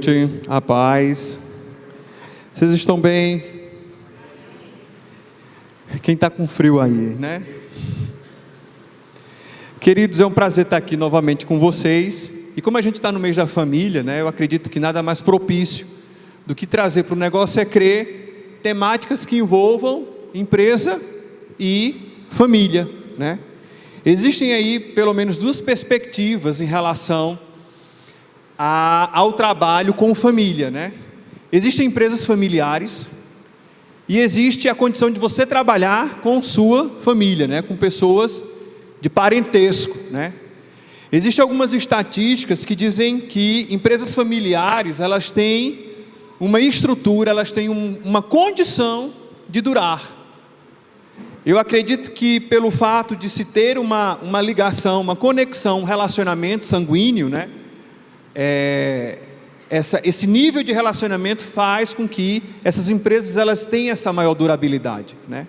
noite, a paz. Vocês estão bem? Quem está com frio aí, né? Queridos, é um prazer estar aqui novamente com vocês. E como a gente está no mês da família, né? Eu acredito que nada mais propício do que trazer para o negócio é crer temáticas que envolvam empresa e família, né? Existem aí pelo menos duas perspectivas em relação ao trabalho com família, né? Existem empresas familiares e existe a condição de você trabalhar com sua família, né? Com pessoas de parentesco, né? Existem algumas estatísticas que dizem que empresas familiares, elas têm uma estrutura, elas têm uma condição de durar. Eu acredito que pelo fato de se ter uma ligação, uma conexão, um relacionamento sanguíneo, né? Esse nível de relacionamento faz com que essas empresas elas tenham essa maior durabilidade, né?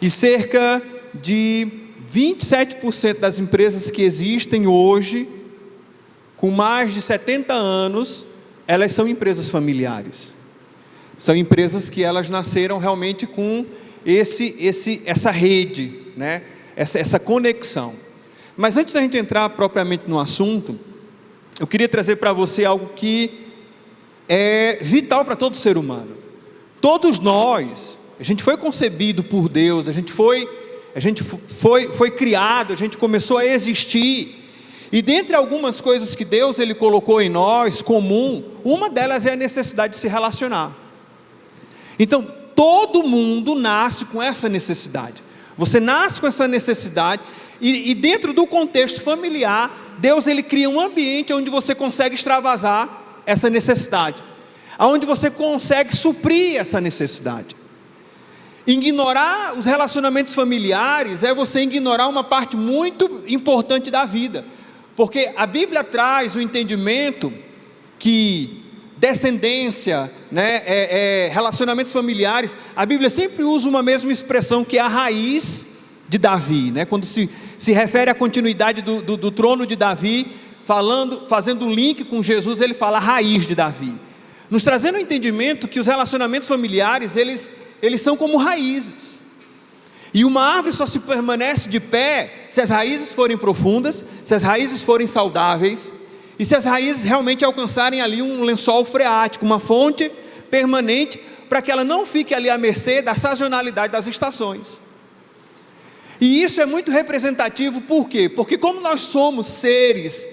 E cerca de 27% das empresas que existem hoje, com mais de 70 anos, elas são empresas familiares. São empresas que elas nasceram realmente com essa rede, né? Essa conexão. Mas antes da gente entrar propriamente no assunto, eu queria trazer para você algo que é vital para todo ser humano. Todos nós, a gente foi concebido por Deus, a gente foi criado, a gente começou a existir. E dentre algumas coisas que Deus ele colocou em nós, comum, uma delas é a necessidade de se relacionar. Então, todo mundo nasce com essa necessidade. Você nasce com essa necessidade e dentro do contexto familiar, Deus ele cria um ambiente onde você consegue extravasar essa necessidade, onde você consegue suprir essa necessidade. Ignorar os relacionamentos familiares é você ignorar uma parte muito importante da vida, porque a Bíblia traz o entendimento que descendência, né, relacionamentos familiares, a Bíblia sempre usa uma mesma expressão que é a raiz de Davi, né? Quando se refere à continuidade do trono de Davi, fazendo um link com Jesus, ele fala a raiz de Davi, nos trazendo o entendimento que os relacionamentos familiares, eles são como raízes, e uma árvore só se permanece de pé se as raízes forem profundas, se as raízes forem saudáveis, e se as raízes realmente alcançarem ali um lençol freático, uma fonte permanente, para que ela não fique ali à mercê da sazonalidade das estações. E isso é muito representativo, por quê? Porque como nós somos seres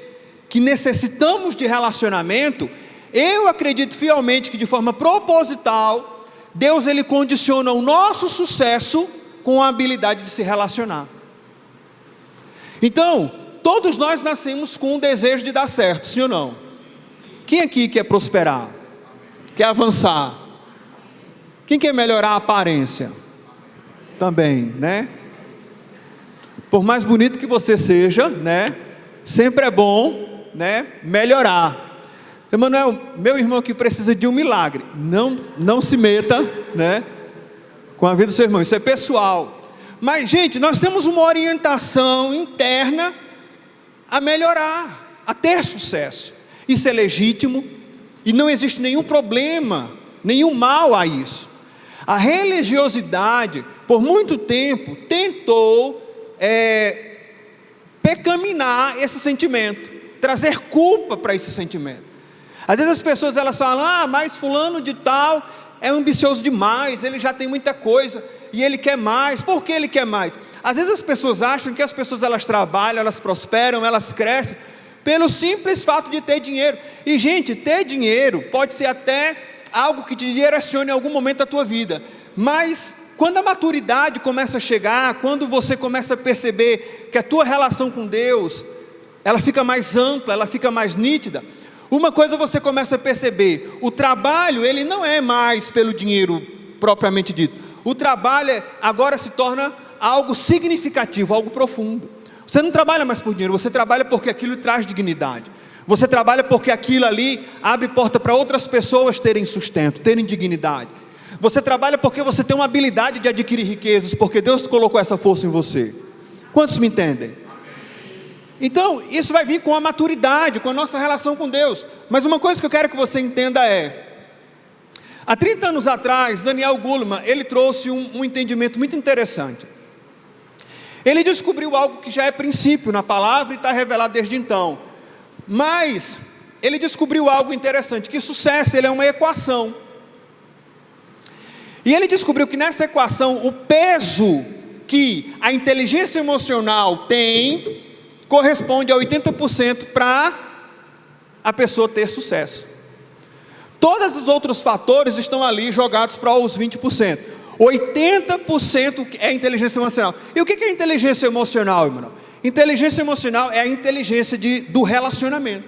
que necessitamos de relacionamento, eu acredito fielmente que de forma proposital, Deus ele condiciona o nosso sucesso com a habilidade de se relacionar. Então, todos nós nascemos com o desejo de dar certo, sim ou não? Quem aqui quer prosperar? Quer avançar? Quem quer melhorar a aparência? Também, né? Por mais bonito que você seja, né? Sempre é bom, né? Melhorar. Emanuel, meu irmão aqui precisa de um milagre. Não se meta, né? Com a vida do seu irmão, isso é pessoal. Mas, gente, nós temos uma orientação interna a melhorar, a ter sucesso. Isso é legítimo e não existe nenhum problema, nenhum mal a isso. A religiosidade, por muito tempo, tentou pecaminar esse sentimento, trazer culpa para esse sentimento. Às vezes as pessoas elas falam, mas fulano de tal é ambicioso demais, ele já tem muita coisa e ele quer mais. Por que ele quer mais? Às vezes as pessoas acham que as pessoas elas trabalham, elas prosperam, elas crescem pelo simples fato de ter dinheiro. E gente, ter dinheiro pode ser até algo que te direcione em algum momento da tua vida, mas quando a maturidade começa a chegar, quando você começa a perceber que a tua relação com Deus, ela fica mais ampla, ela fica mais nítida, uma coisa você começa a perceber, o trabalho ele não é mais pelo dinheiro propriamente dito, o trabalho agora se torna algo significativo, algo profundo. Você não trabalha mais por dinheiro, você trabalha porque aquilo traz dignidade, você trabalha porque aquilo ali abre porta para outras pessoas terem sustento, terem dignidade. Você trabalha porque você tem uma habilidade de adquirir riquezas, porque Deus colocou essa força em você. Quantos me entendem? Então, isso vai vir com a maturidade, com a nossa relação com Deus. Mas uma coisa que eu quero que você entenda é, há 30 anos atrás, Daniel Goleman, ele trouxe um entendimento muito interessante. Ele descobriu algo que já é princípio na palavra e está revelado desde então. Mas, ele descobriu algo interessante, que sucesso ele é uma equação. E ele descobriu que nessa equação, o peso que a inteligência emocional tem, corresponde a 80% para a pessoa ter sucesso. Todos os outros fatores estão ali jogados para os 20%. 80% é inteligência emocional. E o que é inteligência emocional, irmão? Inteligência emocional é a inteligência do relacionamento.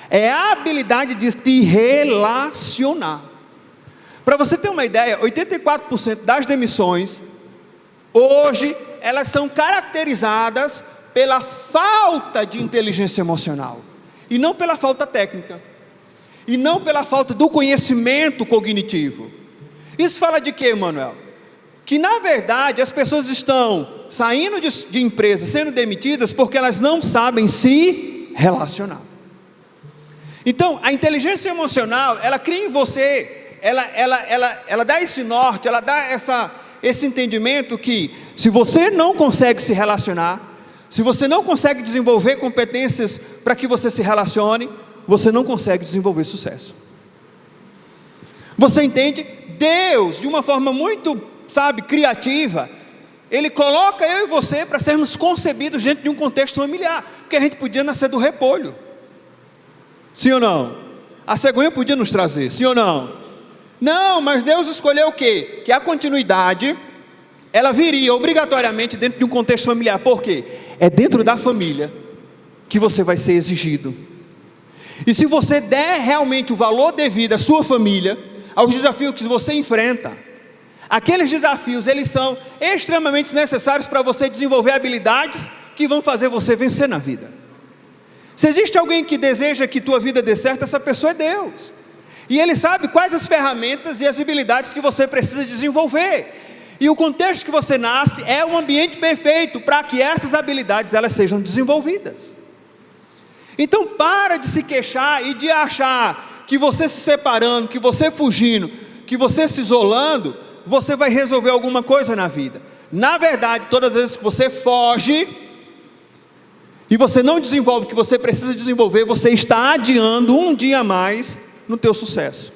É a habilidade de se relacionar. Para você ter uma ideia, 84% das demissões, hoje, elas são caracterizadas pela falta de inteligência emocional, e não pela falta técnica, e não pela falta do conhecimento cognitivo. Isso fala de quê, Manuel? Que na verdade as pessoas estão saindo de empresas, sendo demitidas, porque elas não sabem se relacionar. Então, a inteligência emocional, ela cria em você, ela dá esse norte, ela dá esse entendimento que, se você não consegue se relacionar, se você não consegue desenvolver competências para que você se relacione, você não consegue desenvolver sucesso. Você entende? Deus, de uma forma muito, criativa, Ele coloca eu e você para sermos concebidos dentro de um contexto familiar, porque a gente podia nascer do repolho, sim ou não? A cegonha podia nos trazer, sim ou não? Não, mas Deus escolheu o quê? Que a continuidade, ela viria obrigatoriamente dentro de um contexto familiar. Por quê? É dentro da família que você vai ser exigido. E se você der realmente o valor devido à sua família, aos desafios que você enfrenta, aqueles desafios, eles são extremamente necessários para você desenvolver habilidades que vão fazer você vencer na vida. Se existe alguém que deseja que tua vida dê certo, essa pessoa é Deus. E Ele sabe quais as ferramentas e as habilidades que você precisa desenvolver. E o contexto que você nasce é um ambiente perfeito para que essas habilidades elas sejam desenvolvidas. Então para de se queixar e de achar que você se separando, que você fugindo, que você se isolando, você vai resolver alguma coisa na vida. Na verdade, todas as vezes que você foge e você não desenvolve o que você precisa desenvolver, você está adiando um dia a mais no teu sucesso.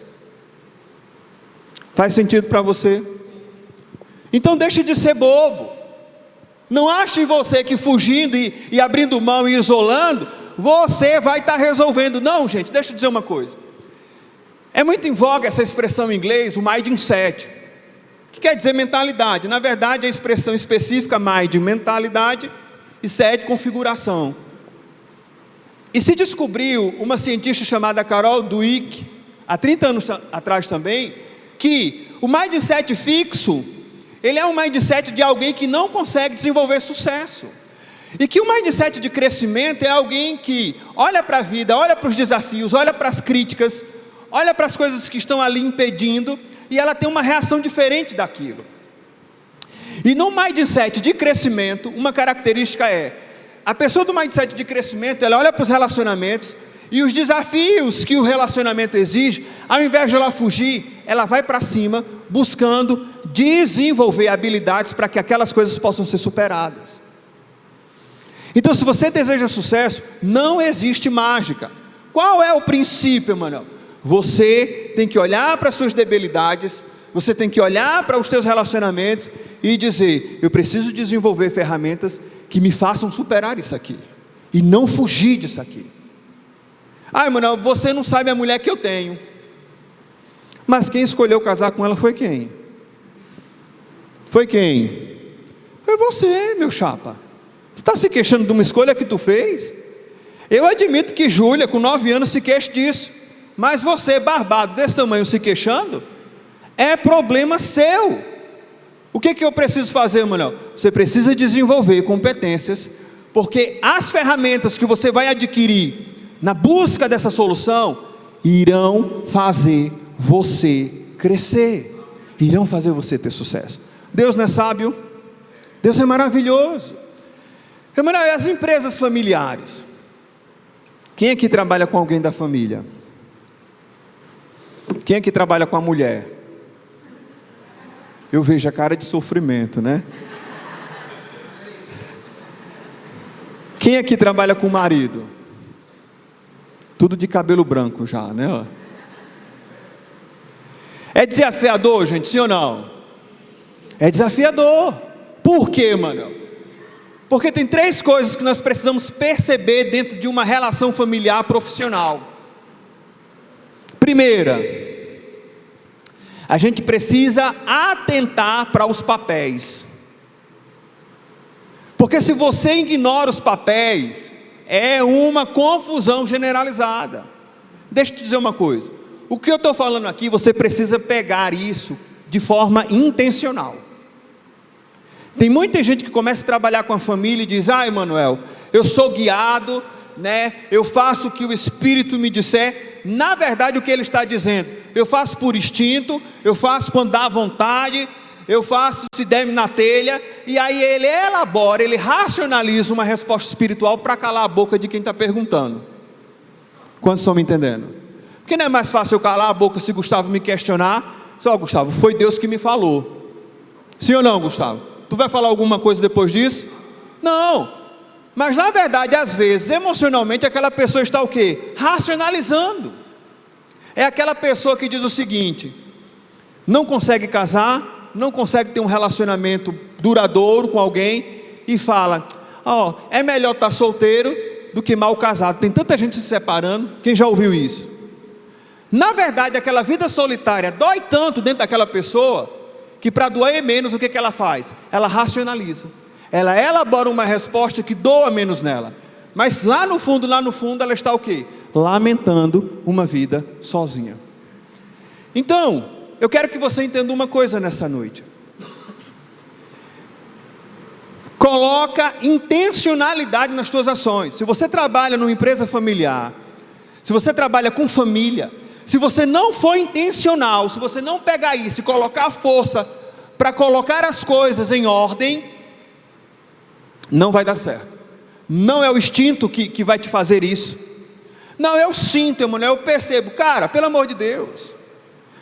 Faz sentido para você? Então deixe de ser bobo. Não ache em você que fugindo e abrindo mão e isolando, você vai estar resolvendo. Não, gente, deixa eu dizer uma coisa. É muito em voga essa expressão em inglês, o mindset, que quer dizer mentalidade. Na verdade, a expressão específica, mind, mentalidade, e set, configuração. E se descobriu uma cientista chamada Carol Dweck, há 30 anos atrás também, que o mindset fixo, ele é um mindset de alguém que não consegue desenvolver sucesso. E que o mindset de crescimento é alguém que olha para a vida, olha para os desafios, olha para as críticas, olha para as coisas que estão ali impedindo, e ela tem uma reação diferente daquilo. E no mindset de crescimento, uma característica é, a pessoa do mindset de crescimento, ela olha para os relacionamentos, e os desafios que o relacionamento exige, ao invés de ela fugir, ela vai para cima, buscando desenvolver habilidades para que aquelas coisas possam ser superadas. Então, se você deseja sucesso, não existe mágica. Qual é o princípio, Emanuel? Você tem que olhar para as suas debilidades, você tem que olhar para os teus relacionamentos e dizer, eu preciso desenvolver ferramentas que me façam superar isso aqui, e não fugir disso aqui. Ah, Emanuel, você não sabe a mulher que eu tenho. Mas quem escolheu casar com ela foi quem? Foi quem? Foi você, meu chapa. Tu está se queixando de uma escolha que tu fez? Eu admito que Júlia, com 9 anos, se queixa disso. Mas você, barbado desse tamanho, se queixando, é problema seu. O que eu preciso fazer, Emanuel? Você precisa desenvolver competências, porque as ferramentas que você vai adquirir na busca dessa solução, irão fazer você crescer, irão fazer você ter sucesso. Deus não é sábio? Deus é maravilhoso. Emanuel, e as empresas familiares? Quem aqui trabalha com alguém da família? Quem aqui trabalha com a mulher? Eu vejo a cara de sofrimento, né? Quem aqui trabalha com o marido? Tudo de cabelo branco já, né? É desafiador, gente, sim ou não? É desafiador. Por quê, mano? Porque tem 3 coisas que nós precisamos perceber dentro de uma relação familiar profissional. Primeira, a gente precisa atentar para os papéis. Porque se você ignora os papéis, é uma confusão generalizada. Deixa eu te dizer uma coisa. O que eu estou falando aqui, você precisa pegar isso de forma intencional. Tem muita gente que começa a trabalhar com a família e diz: ah, Emanuel, eu sou guiado, né? Eu faço o que o Espírito me disser. Na verdade, o que ele está dizendo? Eu faço por instinto, eu faço quando dá vontade, eu faço se der na telha. E aí ele elabora, ele racionaliza uma resposta espiritual para calar a boca de quem está perguntando. Quantos estão me entendendo? Porque não é mais fácil eu calar a boca se Gustavo me questionar? Só, Gustavo, foi Deus que me falou. Sim ou não, Gustavo? Tu vai falar alguma coisa depois disso? Não. Mas na verdade, às vezes, emocionalmente, aquela pessoa está o quê? Racionalizando. É aquela pessoa que diz o seguinte: não consegue casar, não consegue ter um relacionamento duradouro com alguém, e fala: ó, é melhor estar solteiro do que mal casado. Tem tanta gente se separando. Quem já ouviu isso? Na verdade, aquela vida solitária dói tanto dentro daquela pessoa, que para doer menos, o que ela faz? Ela racionaliza, ela elabora uma resposta que doa menos nela, mas lá no fundo, ela está o quê? Lamentando uma vida sozinha. Então, eu quero que você entenda uma coisa nessa noite. Coloca intencionalidade nas tuas ações. Se você trabalha numa empresa familiar, se você trabalha com família, se você não for intencional, se você não pegar isso e colocar força para colocar as coisas em ordem, não vai dar certo. Não é o instinto que vai te fazer isso. Não, eu sinto, Emanuel, eu percebo. Cara, pelo amor de Deus,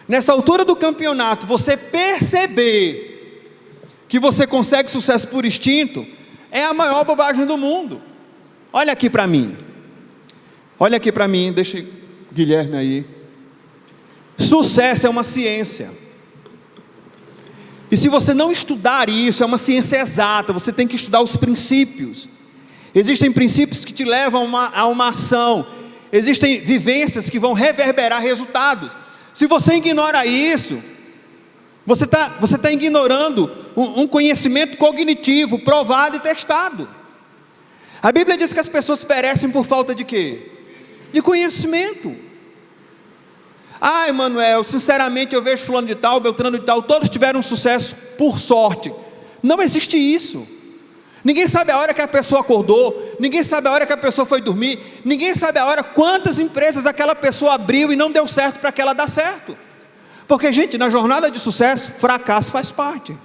nessa altura do campeonato, você perceber que você consegue sucesso por instinto, é a maior bobagem do mundo. Olha aqui para mim. Olha aqui para mim, deixa o Guilherme aí. Sucesso é uma ciência. E se você não estudar isso, é uma ciência exata, você tem que estudar os princípios. Existem princípios que te levam a uma ação. Existem vivências que vão reverberar resultados. Se você ignora isso, você está ignorando um conhecimento cognitivo, provado e testado. A Bíblia diz que as pessoas perecem por falta de quê? De conhecimento. Ah, Emanuel, sinceramente eu vejo fulano de tal, Beltrano de tal, todos tiveram sucesso por sorte. Não existe isso. Ninguém sabe a hora que a pessoa acordou, ninguém sabe a hora que a pessoa foi dormir, ninguém sabe a hora quantas empresas aquela pessoa abriu e não deu certo para que ela dar certo. Porque, gente, na jornada de sucesso, fracasso faz parte.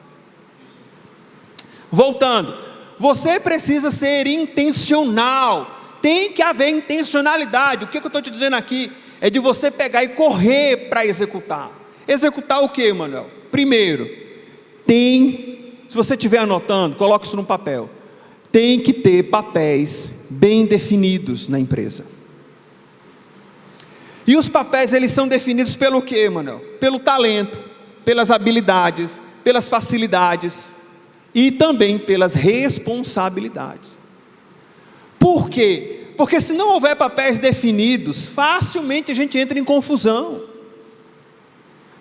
Voltando, você precisa ser intencional, tem que haver intencionalidade. O que eu estou te dizendo aqui é de você pegar e correr para executar. Executar o que, Manuel? Primeiro, se você estiver anotando, coloque isso no papel. Tem que ter papéis bem definidos na empresa. E os papéis, eles são definidos pelo que, Manuel? Pelo talento, pelas habilidades, pelas facilidades e também pelas responsabilidades. Por quê? Porque se não houver papéis definidos, facilmente a gente entra em confusão.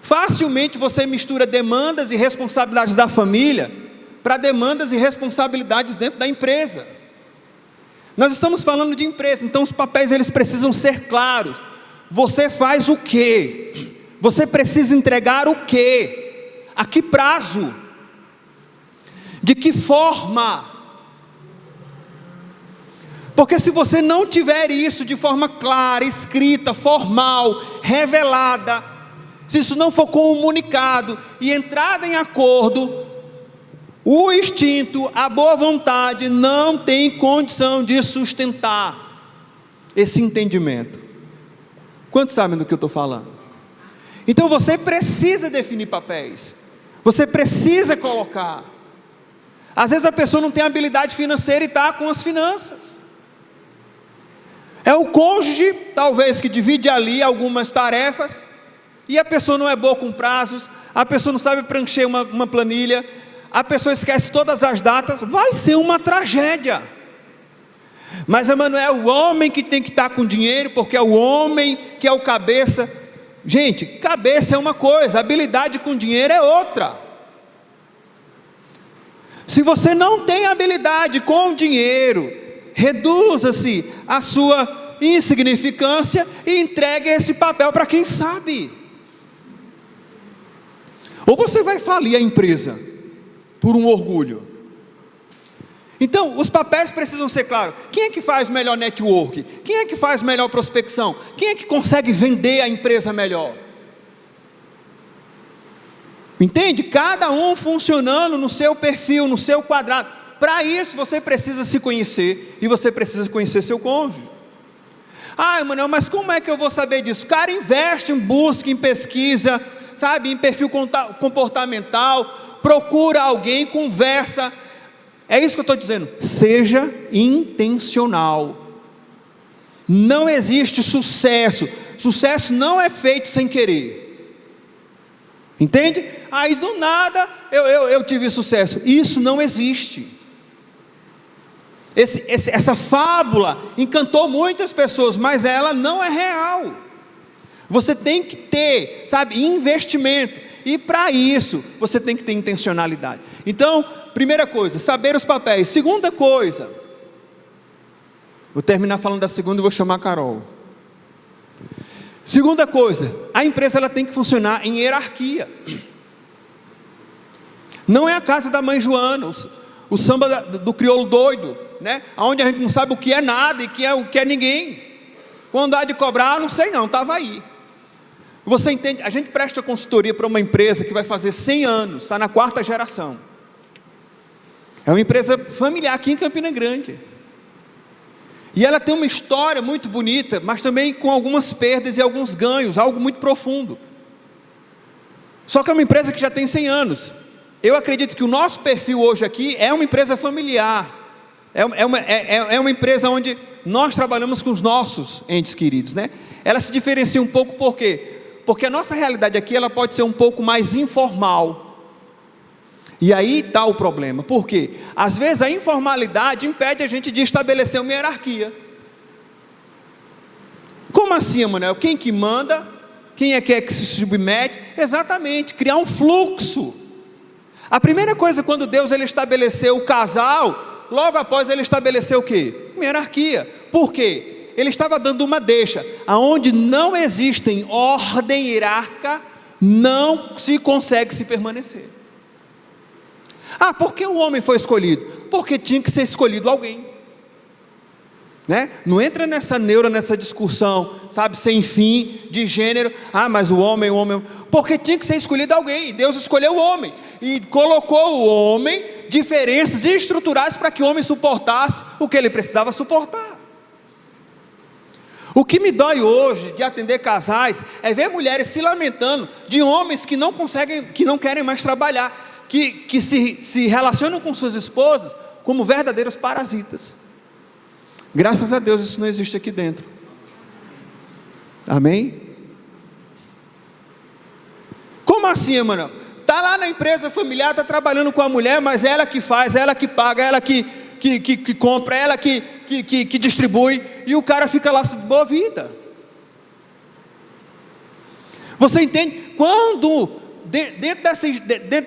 Facilmente você mistura demandas e responsabilidades da família para demandas e responsabilidades dentro da empresa. Nós estamos falando de empresa, então os papéis eles precisam ser claros. Você faz o quê? Você precisa entregar o quê? A que prazo? De que forma? Porque se você não tiver isso de forma clara, escrita, formal, revelada, se isso não for comunicado e entrada em acordo, O instinto, a boa vontade não tem condição de sustentar esse entendimento. Quantos sabem do que eu estou falando? Então você precisa definir papéis. Você precisa colocar. Às vezes a pessoa não tem habilidade financeira e está com as finanças. É o cônjuge, talvez, que divide ali algumas tarefas, e a pessoa não é boa com prazos, a pessoa não sabe preencher uma planilha, a pessoa esquece todas as datas, vai ser uma tragédia. Mas Emmanuel, é o homem que tem que estar com dinheiro, porque é o homem que é o cabeça. Gente, cabeça é uma coisa, habilidade com dinheiro é outra. Se você não tem habilidade com dinheiro, reduza-se a sua insignificância e entregue esse papel para quem sabe. Ou você vai falir a empresa por um orgulho. Então, os papéis precisam ser claros. Quem é que faz melhor network? Quem é que faz melhor prospecção? Quem é que consegue vender a empresa melhor? Entende? Cada um funcionando no seu perfil, no seu quadrado. Para isso você precisa se conhecer e você precisa conhecer seu cônjuge. Ah, Emmanuel, mas como é que eu vou saber disso? O cara investe em busca, em pesquisa, sabe, em perfil comportamental, procura alguém, conversa. É isso que eu estou dizendo. Seja intencional. Não existe sucesso. Sucesso não é feito sem querer. Entende? Aí do nada eu tive sucesso. Isso não existe. Essa fábula encantou muitas pessoas, mas ela não é real. Você tem que ter, sabe, investimento. E para isso, você tem que ter intencionalidade. Então, primeira coisa, saber os papéis. Segunda coisa, vou terminar falando da segunda e vou chamar a Carol. Segunda coisa, a empresa ela tem que funcionar em hierarquia. Não é a casa da mãe Joana, o samba do crioulo doido, né? Onde a gente não sabe o que é nada e o que é ninguém. Quando há de cobrar, não sei não, estava aí. Você entende? A gente presta consultoria para uma empresa que vai fazer 100 anos, está na 4ª geração. É uma empresa familiar aqui em Campina Grande. E ela tem uma história muito bonita, mas também com algumas perdas e alguns ganhos, algo muito profundo. Só que é uma empresa que já tem 100 anos. Eu acredito que o nosso perfil hoje aqui é uma empresa familiar. É uma empresa onde nós trabalhamos com os nossos entes queridos, né? Ela se diferencia um pouco por quê? Porque a nossa realidade aqui ela pode ser um pouco mais informal. E aí está o problema. Por quê? Às vezes a informalidade impede a gente de estabelecer uma hierarquia. Como assim, Emmanuel? Quem que manda? Quem é que se submete? Exatamente, criar um fluxo. A primeira coisa quando Deus ele estabeleceu o casal, logo após ele estabeleceu o quê? Uma hierarquia. Por quê? Ele estava dando uma deixa, aonde não existem ordem hierárquica, não se consegue se permanecer. Ah, por que o homem foi escolhido? Porque tinha que ser escolhido alguém, né? Não entra nessa nessa discussão, sabe, sem fim, de gênero. Ah, mas o homem, porque tinha que ser escolhido alguém, Deus escolheu o homem, e colocou o homem diferenças estruturais, para que o homem suportasse o que ele precisava suportar. O que me dói hoje de atender casais é ver mulheres se lamentando de homens que não conseguem, que não querem mais trabalhar, que se relacionam com suas esposas como verdadeiros parasitas. Graças a Deus isso não existe aqui dentro. Amém? Como assim, Emmanuel? Está lá na empresa familiar, está trabalhando com a mulher, mas ela que faz, ela que paga, ela que compra, ela que distribui, e o cara fica lá de boa vida. Você entende? Quando dentro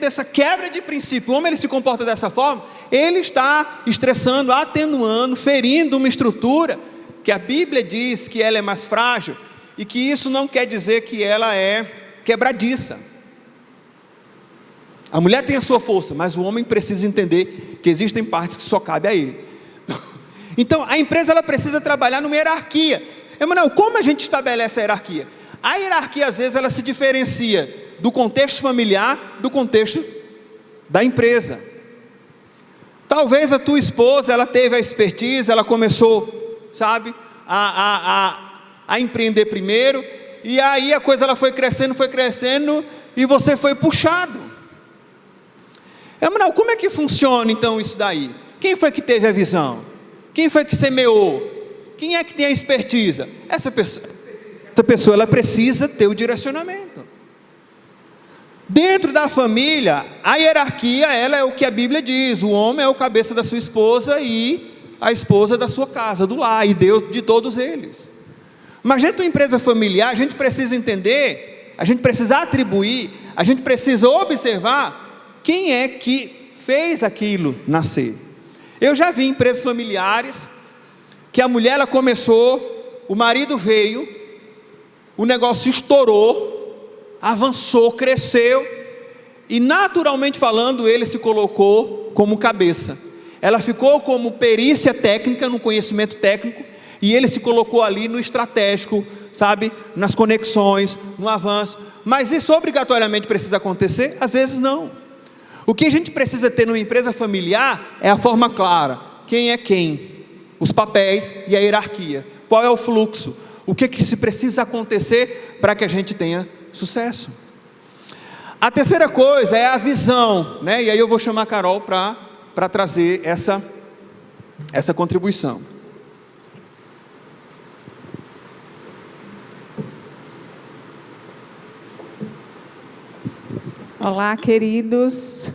dessa quebra de princípio, o homem ele se comporta dessa forma, ele está estressando, atenuando, ferindo uma estrutura que a Bíblia diz que ela é mais frágil, e que isso não quer dizer que ela é quebradiça. A mulher tem a sua força, mas o homem precisa entender que existem partes que só cabe a ele. Então a empresa ela precisa trabalhar numa hierarquia. Emmanuel, como a gente estabelece a hierarquia? A hierarquia às vezes ela se diferencia do contexto familiar, do contexto da empresa. Talvez a tua esposa, ela teve a expertise, ela começou, sabe, a empreender primeiro, e aí a coisa ela foi crescendo, e você foi puxado. Emanuel, como é que funciona então isso daí? Quem foi que teve a visão? Quem foi que semeou? Quem é que tem a expertise? Essa pessoa ela precisa ter o direcionamento. Dentro da família, a hierarquia, ela é o que a Bíblia diz: o homem é o cabeça da sua esposa e a esposa da sua casa, do lar, e Deus de todos eles. Mas dentro da empresa familiar, a gente precisa entender, a gente precisa atribuir, a gente precisa observar quem é que fez aquilo nascer. Eu já vi empresas familiares que a mulher ela começou, o marido veio, o negócio estourou, avançou, cresceu, e naturalmente falando, ele se colocou como cabeça. Ela ficou como perícia técnica, no conhecimento técnico, e ele se colocou ali no estratégico, sabe, nas conexões, no avanço. Mas isso obrigatoriamente precisa acontecer? Às vezes não. O que a gente precisa ter numa empresa familiar é a forma clara: quem é quem, os papéis e a hierarquia, qual é o fluxo, o que se precisa acontecer para que a gente tenha sucesso. A terceira coisa é a visão, né? E aí eu vou chamar a Carol para trazer essa contribuição. Olá, queridos,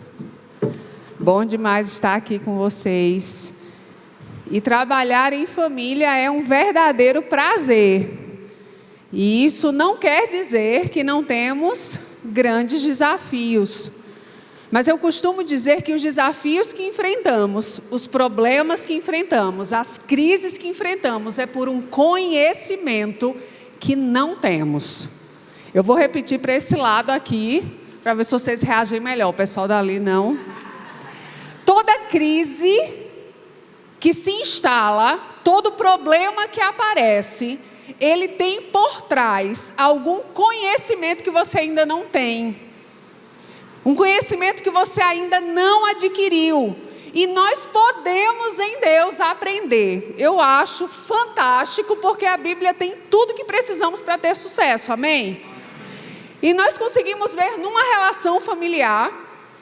bom demais estar aqui com vocês. E trabalhar em família é um verdadeiro prazer. E isso não quer dizer que não temos grandes desafios. Mas eu costumo dizer que os desafios que enfrentamos, os problemas que enfrentamos, as crises que enfrentamos, é por um conhecimento que não temos. Eu vou repetir para esse lado aqui, para ver se vocês reagem melhor. O pessoal dali não. Toda crise que se instala, todo problema que aparece, ele tem por trás algum conhecimento que você ainda não tem. Um conhecimento que você ainda não adquiriu. E nós podemos em Deus aprender. Eu acho fantástico, porque a Bíblia tem tudo que precisamos para ter sucesso, amém? E nós conseguimos ver numa relação familiar,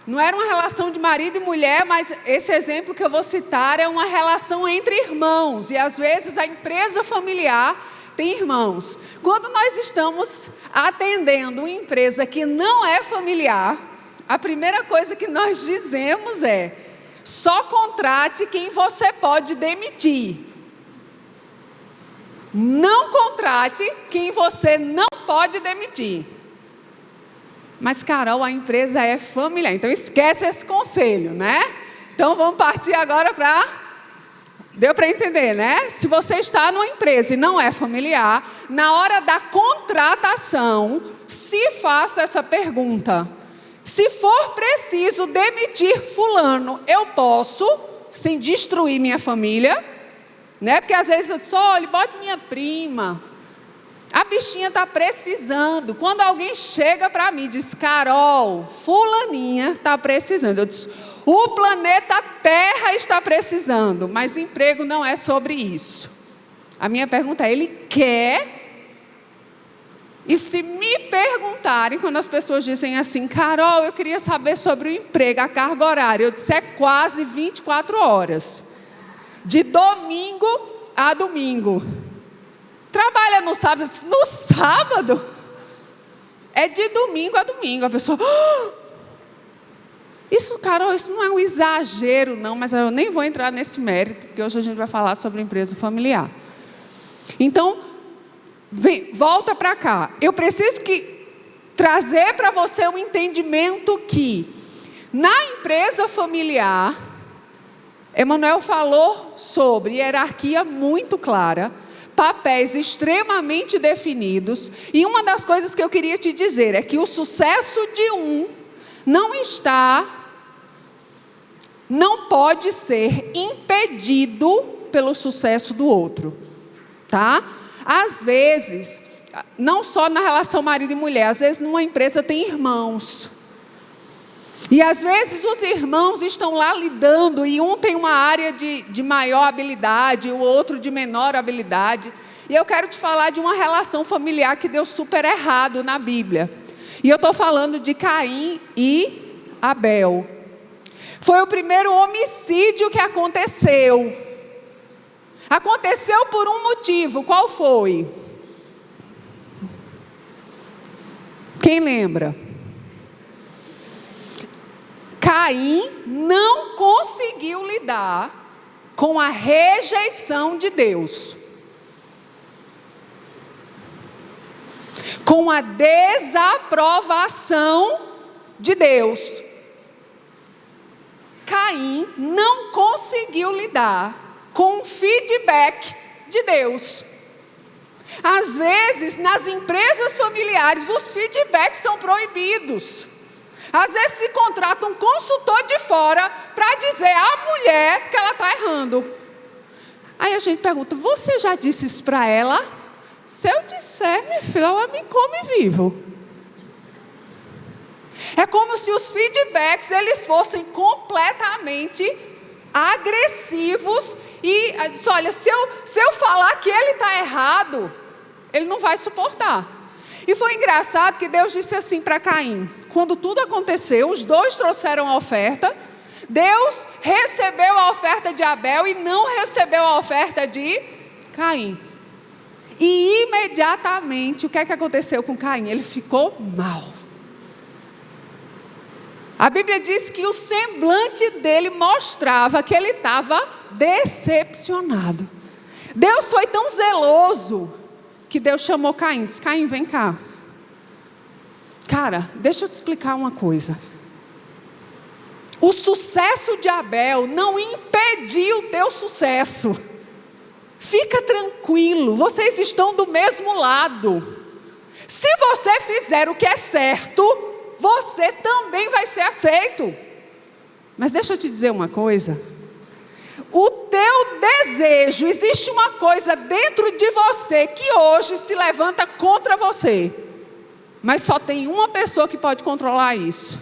não era uma relação de marido e mulher, mas esse exemplo que eu vou citar é uma relação entre irmãos. E às vezes a empresa familiar tem irmãos. Quando nós estamos atendendo uma empresa que não é familiar, a primeira coisa que nós dizemos é: só contrate quem você pode demitir. Não contrate quem você não pode demitir. Mas, Carol, a empresa é familiar, então esquece esse conselho, né? Então vamos partir agora para... Deu para entender, né? Se você está numa empresa e não é familiar, na hora da contratação, se faça essa pergunta: se for preciso demitir fulano, eu posso, sem destruir minha família, né? Porque às vezes eu disse: olha, bota minha prima, a bichinha está precisando. Quando alguém chega para mim e diz: Carol, fulaninha está precisando, eu disse: o planeta Terra está precisando. Mas emprego não é sobre isso. A minha pergunta é: ele quer? E se me perguntarem, quando as pessoas dizem assim: Carol, eu queria saber sobre o emprego, a carga horária, eu disse: é quase 24 horas, de domingo a domingo. Trabalha no sábado? Eu disse: no sábado? É de domingo a domingo. A pessoa: isso, Carol, isso não é um exagero, não, mas eu nem vou entrar nesse mérito, porque hoje a gente vai falar sobre empresa familiar. Então, volta para cá. Eu preciso trazer para você um entendimento que, na empresa familiar, Emanuel falou sobre hierarquia muito clara, papéis extremamente definidos, e uma das coisas que eu queria te dizer é que o sucesso de um não pode ser impedido pelo sucesso do outro, tá? Às vezes, não só na relação marido e mulher, às vezes numa empresa tem irmãos. E às vezes os irmãos estão lá lidando, e um tem uma área de maior habilidade, o outro de menor habilidade. E eu quero te falar de uma relação familiar que deu super errado na Bíblia. E eu estou falando de Caim e Abel. Foi o primeiro homicídio que aconteceu. Aconteceu por um motivo. Qual foi? Quem lembra? Caim não conseguiu lidar com a rejeição de Deus, com a desaprovação de Deus. Caim não conseguiu lidar com o feedback de Deus. Às vezes, nas empresas familiares, os feedbacks são proibidos. Às vezes se contrata um consultor de fora para dizer à mulher que ela está errando. Aí a gente pergunta, você já disse isso para ela? Se eu disser, minha filha, ela me come vivo. É como se os feedbacks eles fossem completamente agressivos e olha, se eu falar que ele está errado, ele não vai suportar. E foi engraçado que Deus disse assim para Caim, quando tudo aconteceu, os dois trouxeram a oferta, Deus recebeu a oferta de Abel e não recebeu a oferta de Caim. E imediatamente, o que é que aconteceu com Caim? Ele ficou mal. A Bíblia diz que o semblante dele mostrava que ele estava decepcionado. Deus foi tão zeloso que Deus chamou Caim, disse, Caim, vem cá. Cara, deixa eu te explicar uma coisa. O sucesso de Abel não impediu o teu sucesso. Fica tranquilo, vocês estão do mesmo lado. Se você fizer o que é certo, você também vai ser aceito. Mas deixa eu te dizer uma coisa. O teu desejo, existe uma coisa dentro de você que hoje se levanta contra você. Mas só tem uma pessoa que pode controlar isso.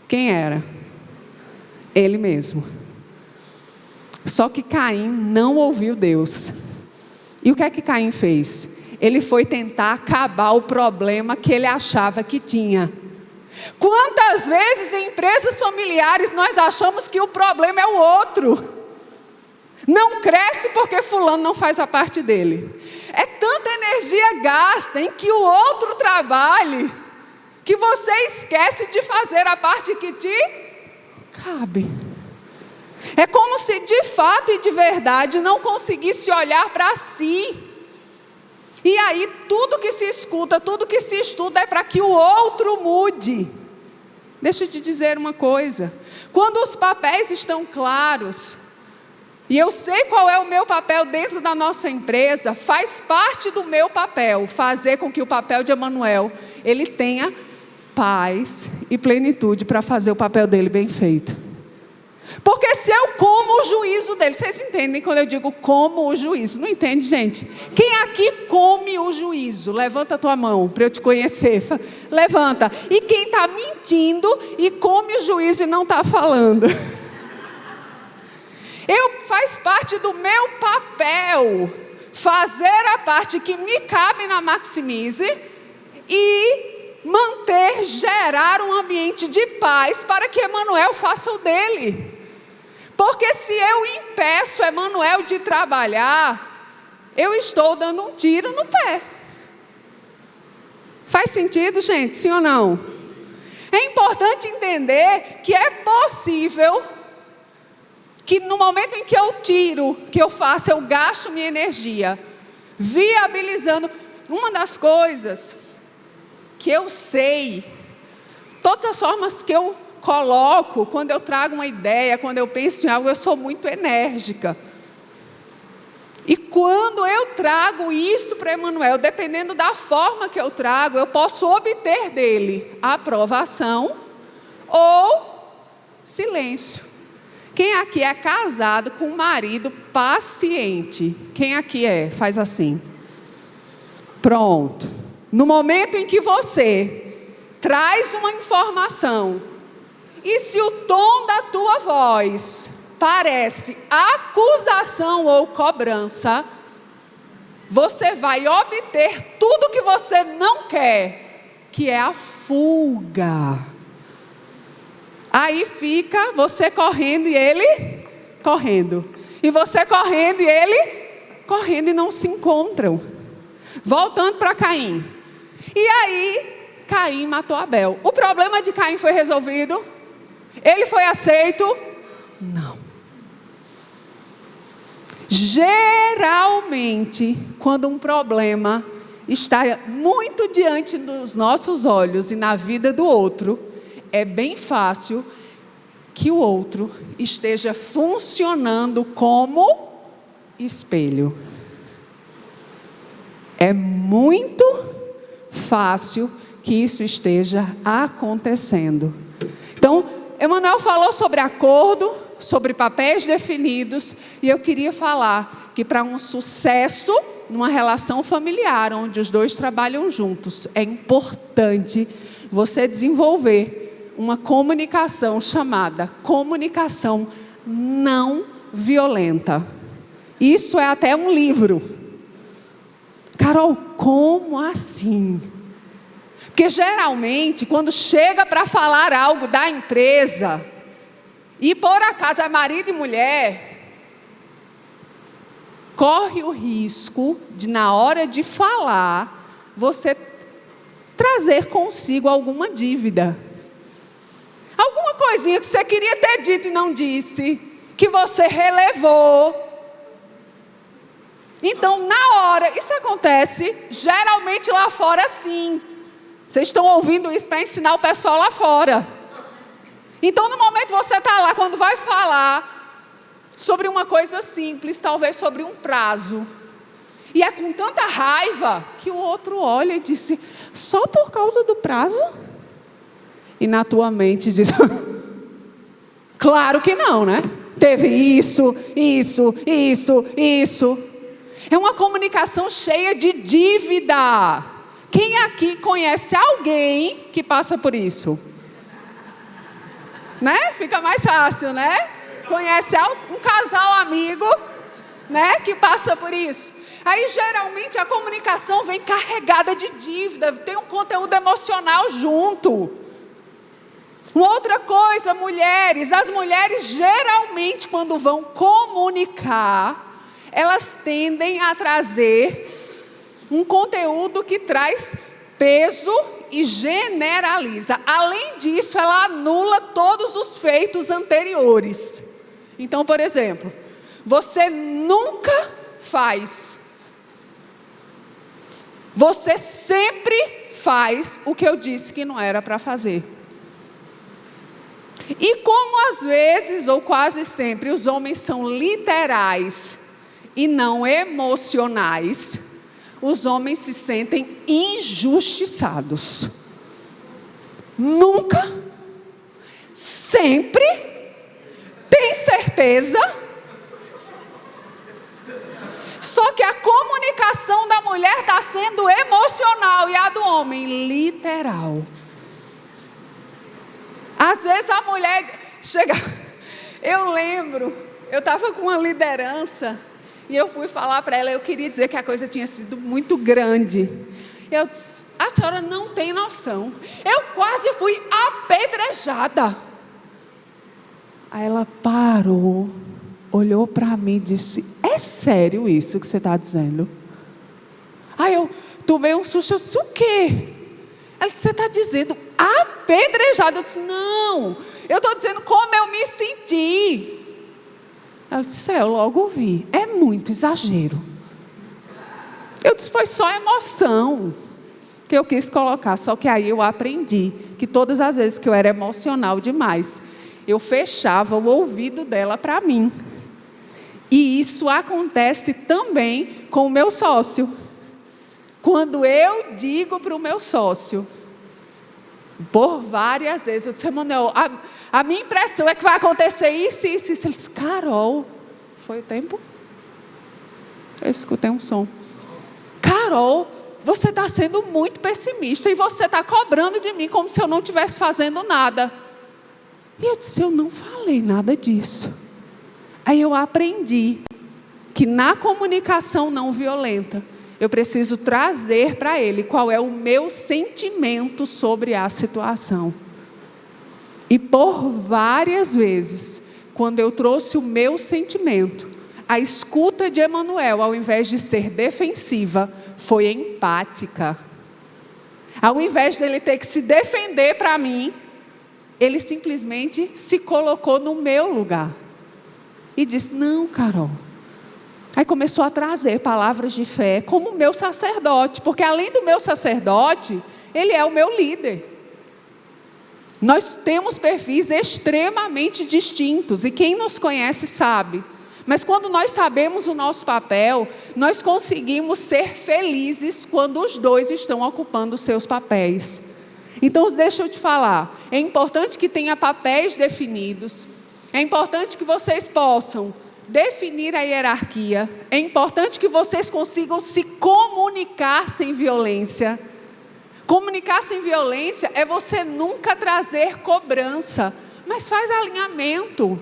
Quem era? Ele mesmo. Só que Caim não ouviu Deus. E o que é que Caim fez? Ele foi tentar acabar o problema que ele achava que tinha. Quantas vezes em empresas familiares nós achamos que o problema é o outro? Não cresce porque fulano não faz a parte dele. É tanta energia gasta em que o outro trabalhe, que você esquece de fazer a parte que te cabe. É como se de fato e de verdade não conseguisse olhar para si. E aí tudo que se escuta, tudo que se estuda é para que o outro mude. Deixa eu te dizer uma coisa. Quando os papéis estão claros, e eu sei qual é o meu papel dentro da nossa empresa, faz parte do meu papel fazer com que o papel de Emanuel, ele tenha paz e plenitude para fazer o papel dele bem feito. Porque se eu como o juízo dele, vocês entendem quando eu digo como o juízo? Não entende, gente? Quem aqui come o juízo? Levanta a tua mão para eu te conhecer. Levanta. E quem está mentindo e come o juízo e não está falando? Faz parte do meu papel fazer a parte que me cabe na Maximize e manter, gerar um ambiente de paz para que Emanuel faça o dele. Porque se eu impeço Emanuel de trabalhar, eu estou dando um tiro no pé. Faz sentido, gente? Sim ou não? É importante entender que é possível que no momento em que eu tiro, que eu faço, eu gasto minha energia, viabilizando. Uma das coisas que eu sei, todas as formas que eu coloco, quando eu trago uma ideia, quando eu penso em algo, eu sou muito enérgica. E quando eu trago isso para Emanuel, dependendo da forma que eu trago, eu posso obter dele aprovação ou silêncio. Quem aqui é casado com um marido paciente? Quem aqui é? Faz assim. Pronto. No momento em que você traz uma informação E se o tom da tua voz parece acusação ou cobrança, você vai obter tudo que você não quer, que é a fuga. Aí fica você correndo e ele correndo. E você correndo e ele correndo, e não se encontram. Voltando para Caim. E aí, Caim matou Abel. O problema de Caim foi resolvido? Ele foi aceito? Não. Geralmente, quando um problema está muito diante dos nossos olhos e na vida do outro, é bem fácil que o outro esteja funcionando como espelho. É muito fácil que isso esteja acontecendo. Então, Emanuel falou sobre acordo, sobre papéis definidos, e eu queria falar que para um sucesso numa relação familiar, onde os dois trabalham juntos, é importante você desenvolver uma comunicação chamada comunicação não violenta. Isso é até um livro. Carol, como assim? Porque geralmente, quando chega para falar algo da empresa, e por acaso é marido e mulher, corre o risco de, na hora de falar, você trazer consigo alguma dívida. Alguma coisinha que você queria ter dito e não disse, que você relevou. Então, na hora, isso acontece geralmente lá fora sim. Vocês estão ouvindo isso para ensinar o pessoal lá fora. Então, no momento que você está lá, quando vai falar sobre uma coisa simples, talvez sobre um prazo, e é com tanta raiva que o outro olha e diz: só por causa do prazo? E na tua mente diz: claro que não, né? Teve isso. É uma comunicação cheia de dívida. Quem aqui conhece alguém que passa por isso? Né? Fica mais fácil, né? Conhece um casal amigo, né, que passa por isso. Aí geralmente a comunicação vem carregada de dívida, tem um conteúdo emocional junto. Uma outra coisa, mulheres, as mulheres geralmente quando vão comunicar, elas tendem a trazer um conteúdo que traz peso e generaliza. Além disso, ela anula todos os feitos anteriores. Então, por exemplo, você nunca faz. Você sempre faz o que eu disse que não era para fazer. E como às vezes, ou quase sempre, os homens são literais e não emocionais, os homens se sentem injustiçados. Nunca, sempre, tem certeza. Só que a comunicação da mulher está sendo emocional e a do homem literal. Às vezes a mulher chega... Eu lembro, eu estava com uma liderança e eu fui falar para ela, eu queria dizer que a coisa tinha sido muito grande. Eu disse: a senhora não tem noção, eu quase fui apedrejada. Aí ela parou, olhou para mim e disse: é sério isso que você está dizendo? Aí eu tomei um susto, eu disse: o quê? Ela disse: você está dizendo apedrejada? Eu disse: não, eu estou dizendo como eu me senti. Ela disse: eu logo vi, é muito exagero. Eu disse: foi só emoção que eu quis colocar. Só que aí eu aprendi que todas as vezes que eu era emocional demais, eu fechava o ouvido dela para mim. E isso acontece também com o meu sócio. Quando eu digo para o meu sócio, por várias vezes, eu disse: Emanuel, a minha impressão é que vai acontecer isso. Ele disse: Carol, foi o tempo? Eu escutei um som. Carol, você está sendo muito pessimista e você está cobrando de mim como se eu não estivesse fazendo nada. E eu disse, eu não falei nada disso. Aí eu aprendi que na comunicação não violenta, eu preciso trazer para ele qual é o meu sentimento sobre a situação. E por várias vezes, quando eu trouxe o meu sentimento, a escuta de Emanuel, ao invés de ser defensiva, foi empática. Ao invés dele ter que se defender para mim, ele simplesmente se colocou no meu lugar. E disse, não, Carol. Aí começou a trazer palavras de fé como meu sacerdote. Porque além do meu sacerdote, ele é o meu líder. Nós temos perfis extremamente distintos. E quem nos conhece sabe. Mas quando nós sabemos o nosso papel, nós conseguimos ser felizes quando os dois estão ocupando os seus papéis. Então, deixa eu te falar, é importante que tenha papéis definidos, é importante que vocês possam definir a hierarquia, é importante que vocês consigam se comunicar sem violência. Comunicar sem violência é você nunca trazer cobrança, mas faz alinhamento.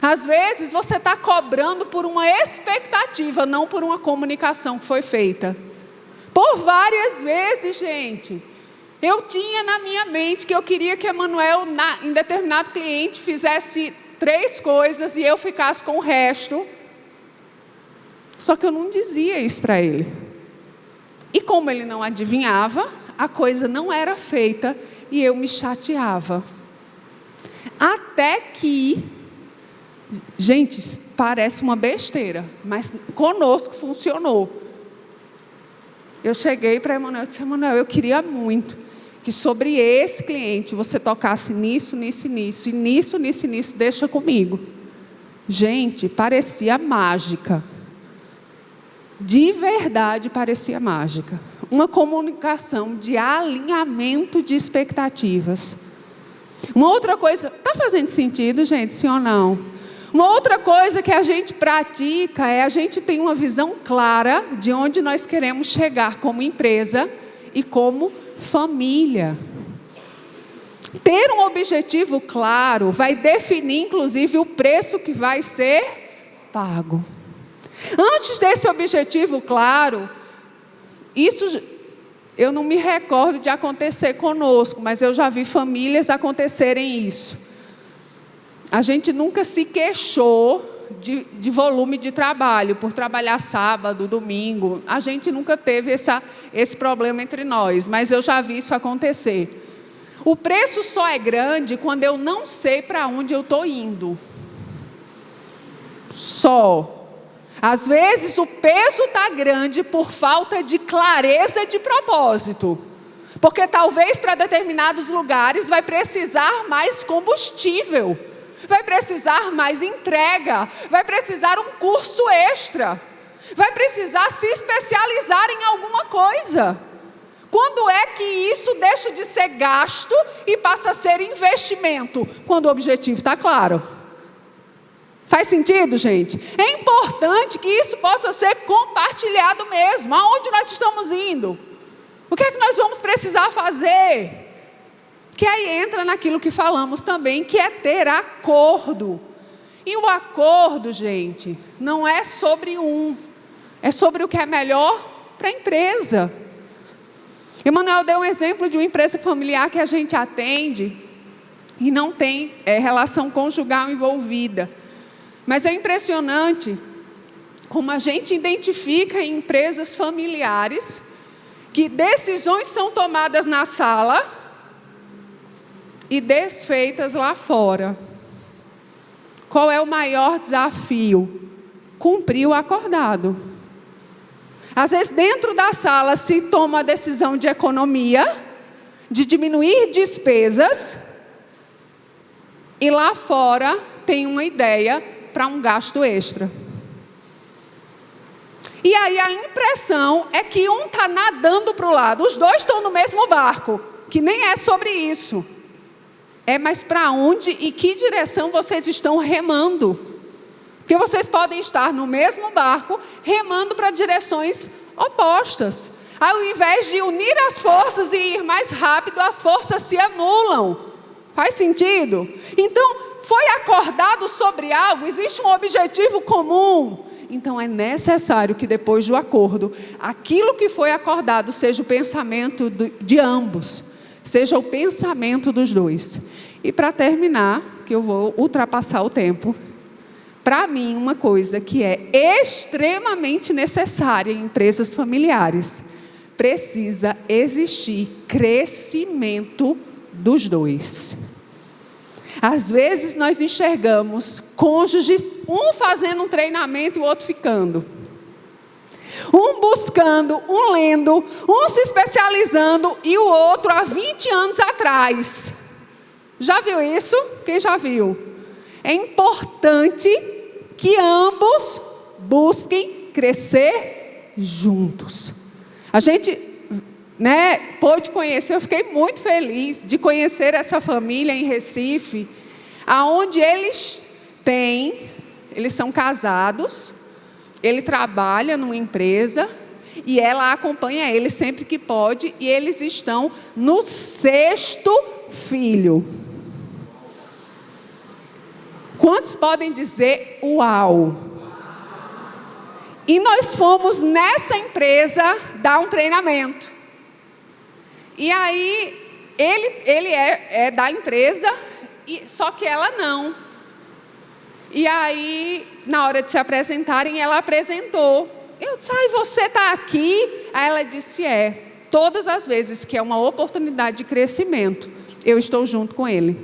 Às vezes você está cobrando por uma expectativa, não por uma comunicação que foi feita. Por várias vezes, gente, eu tinha na minha mente que eu queria que Emanuel, em determinado cliente, fizesse 3 coisas e eu ficasse com o resto. Só que eu não dizia isso para ele. E como ele não adivinhava, a coisa não era feita e eu me chateava. Até que, gente, parece uma besteira, mas conosco funcionou. Eu cheguei para Emanuel e disse, Emanuel, eu queria muito que sobre esse cliente você tocasse nisso, nisso e nisso, e nisso, nisso e nisso, deixa comigo. Gente, parecia mágica. De verdade parecia mágica. Uma comunicação de alinhamento de expectativas. Uma outra coisa, está fazendo sentido, gente, sim ou não? Uma outra coisa que a gente pratica é a gente tem uma visão clara de onde nós queremos chegar como empresa e como família. Ter um objetivo claro vai definir, inclusive, o preço que vai ser pago. Antes desse objetivo claro, isso eu não me recordo de acontecer conosco, mas eu já vi famílias acontecerem isso. A gente nunca se queixou de volume de trabalho, por trabalhar sábado, domingo. A gente nunca teve esse problema entre nós, mas eu já vi isso acontecer. O preço só é grande quando eu não sei para onde eu estou indo. Só. Às vezes o peso está grande por falta de clareza de propósito. Porque talvez para determinados lugares vai precisar mais combustível. Vai precisar mais entrega, vai precisar um curso extra, vai precisar se especializar em alguma coisa. Quando é que isso deixa de ser gasto e passa a ser investimento? Quando o objetivo está claro. Faz sentido, gente? É importante que isso possa ser compartilhado mesmo. Aonde nós estamos indo? O que é que nós vamos precisar fazer? Que aí entra naquilo que falamos também, que é ter acordo. E o acordo, gente, não é sobre é sobre o que é melhor para a empresa. Emanuel deu um exemplo de uma empresa familiar que a gente atende e não tem relação conjugal envolvida. Mas é impressionante como a gente identifica em empresas familiares que decisões são tomadas na sala e desfeitas lá fora. Qual é o maior desafio? Cumprir o acordado. Às vezes dentro da sala se toma a decisão de economia, de diminuir despesas, e lá fora tem uma ideia para um gasto extra. E aí a impressão é que um está nadando para o lado, os dois estão no mesmo barco, que nem é sobre isso. É, mas para onde e que direção vocês estão remando? Porque vocês podem estar no mesmo barco, remando para direções opostas. Ao invés de unir as forças e ir mais rápido, as forças se anulam. Faz sentido? Então, foi acordado sobre algo, existe um objetivo comum. Então é necessário que depois do acordo, aquilo que foi acordado seja o pensamento de ambos, seja o pensamento dos dois. E para terminar, que eu vou ultrapassar o tempo, para mim uma coisa que é extremamente necessária em empresas familiares, precisa existir crescimento dos dois. Às vezes nós enxergamos cônjuges, um fazendo um treinamento e o outro ficando. Um buscando, um lendo, um se especializando e o outro há 20 anos atrás. Já viu isso? Quem já viu? É importante que ambos busquem crescer juntos. A gente pôde conhecer, eu fiquei muito feliz de conhecer essa família em Recife, aonde eles são casados, ele trabalha numa empresa e ela acompanha ele sempre que pode, e eles estão no 6º filho. Quantos podem dizer uau? E nós fomos nessa empresa dar um treinamento. E aí, ele é da empresa, só que ela não. E aí, na hora de se apresentarem, ela apresentou. Eu disse, você está aqui? Aí ela disse, todas as vezes que é uma oportunidade de crescimento, eu estou junto com ele.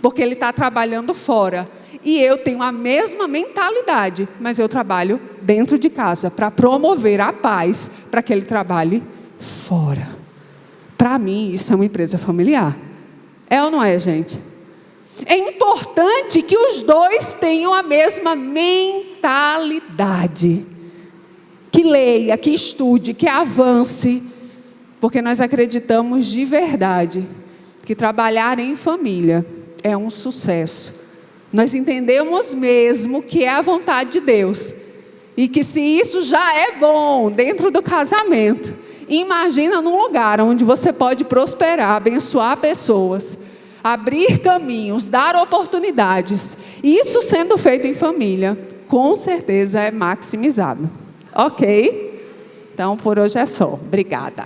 Porque ele está trabalhando fora. E eu tenho a mesma mentalidade, mas eu trabalho dentro de casa, para promover a paz, para que ele trabalhe fora. Para mim, isso é uma empresa familiar. É ou não é, gente? É importante que os dois tenham a mesma mentalidade. Que leia, que estude, que avance. Porque nós acreditamos de verdade que trabalhar em família é um sucesso. Nós entendemos mesmo que é a vontade de Deus. E que se isso já é bom dentro do casamento, imagina num lugar onde você pode prosperar, abençoar pessoas, abrir caminhos, dar oportunidades. Isso sendo feito em família, com certeza é maximizado. Ok? Então, por hoje é só. Obrigada.